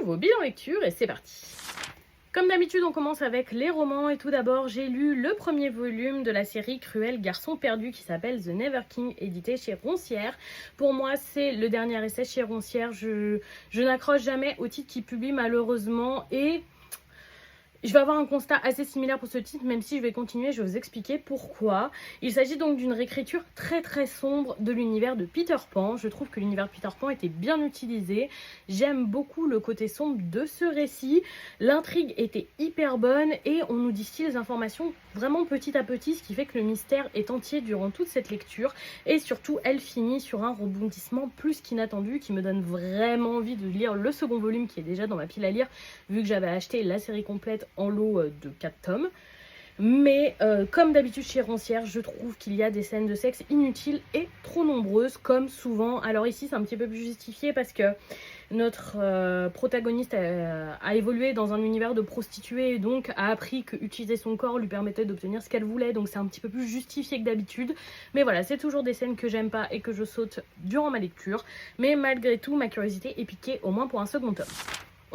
nouveau bilan lecture et c'est parti. Comme d'habitude, on commence avec les romans et tout d'abord, j'ai lu le premier volume de la série Cruel garçon perdu qui s'appelle The Never King, édité chez Roncière. Pour moi, c'est le dernier essai chez Roncière. Je n'accroche jamais au titre qu'ils publient malheureusement et je vais avoir un constat assez similaire pour ce titre, même si je vais continuer, je vais vous expliquer pourquoi. Il s'agit donc d'une réécriture très sombre de l'univers de Peter Pan. Je trouve que l'univers de Peter Pan était bien utilisé. J'aime beaucoup le côté sombre de ce récit. L'intrigue était hyper bonne et on nous distille les informations vraiment petit à petit, ce qui fait que le mystère est entier durant toute cette lecture. Et surtout, elle finit sur un rebondissement plus qu'inattendu qui me donne vraiment envie de lire le second volume qui est déjà dans ma pile à lire, vu que j'avais acheté la série complète en lot de 4 tomes. Mais comme d'habitude chez Roncière, je trouve qu'il y a des scènes de sexe inutiles et trop nombreuses, comme souvent. Alors ici, c'est un petit peu plus justifié parce que notre protagoniste a évolué dans un univers de prostituées et donc a appris que utiliser son corps lui permettait d'obtenir ce qu'elle voulait. Donc c'est un petit peu plus justifié que d'habitude. Mais voilà, c'est toujours des scènes que j'aime pas et que je saute durant ma lecture. Mais malgré tout, ma curiosité est piquée au moins pour un second tome.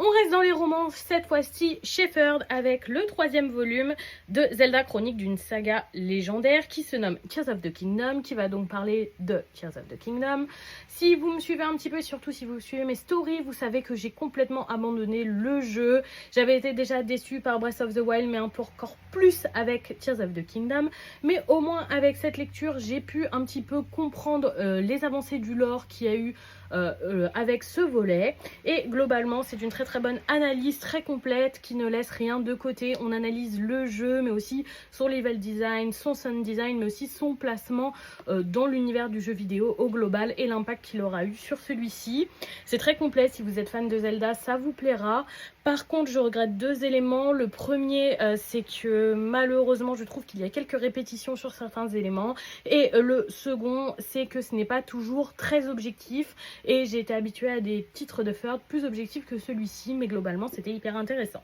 On reste dans les romans, cette fois-ci chez Ferd avec le 3e volume de Zelda Chronique d'une saga légendaire qui se nomme Tears of the Kingdom, qui va donc parler de Tears of the Kingdom. Si vous me suivez un petit peu, surtout si vous suivez mes stories, vous savez que j'ai complètement abandonné le jeu. J'avais été déjà déçue par Breath of the Wild, mais encore plus avec Tears of the Kingdom. Mais au moins avec cette lecture, j'ai pu un petit peu comprendre les avancées du lore qu'il y a eu avec ce volet. Et globalement, c'est une très bonne analyse, très complète, qui ne laisse rien de côté. On analyse le jeu, mais aussi son level design, son sound design, mais aussi son placement dans l'univers du jeu vidéo au global et l'impact qu'il aura eu sur celui-ci. C'est très complet, si vous êtes fan de Zelda, ça vous plaira. Par contre, je regrette 2 éléments. Le premier, c'est que malheureusement, je trouve qu'il y a quelques répétitions sur certains éléments. Et le second, c'est que ce n'est pas toujours très objectif. Et j'ai été habituée à des titres de Ferd plus objectifs que celui-ci, mais globalement, c'était hyper intéressant.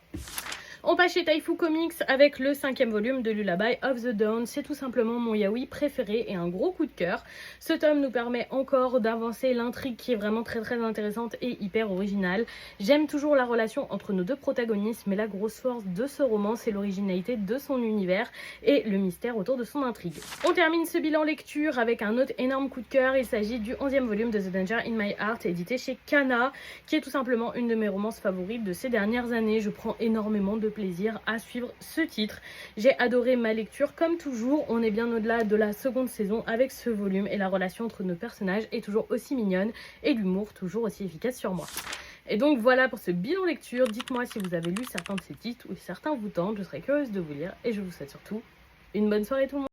On passe chez Taifu Comics avec le 5e volume de Lullaby of the Dawn. C'est tout simplement mon yaoi préféré et un gros coup de cœur. Ce tome nous permet encore d'avancer l'intrigue qui est vraiment très intéressante et hyper originale. J'aime toujours la relation entre nos deux protagonistes, mais la grosse force de ce roman, c'est l'originalité de son univers et le mystère autour de son intrigue. On termine ce bilan lecture avec un autre énorme coup de cœur. Il s'agit du 11e volume de The Danger in My Heart, édité chez Kana, qui est tout simplement une de mes romances favorites de ces dernières années. Je prends énormément de plaisir à suivre ce titre. J'ai adoré ma lecture comme toujours. On est bien au-delà de la seconde saison avec ce volume et la relation entre nos personnages est toujours aussi mignonne et l'humour toujours aussi efficace sur moi. Et donc voilà pour ce bilan lecture. Dites-moi si vous avez lu certains de ces titres ou si certains vous tentent. Je serais curieuse de vous lire et je vous souhaite surtout une bonne soirée tout le monde.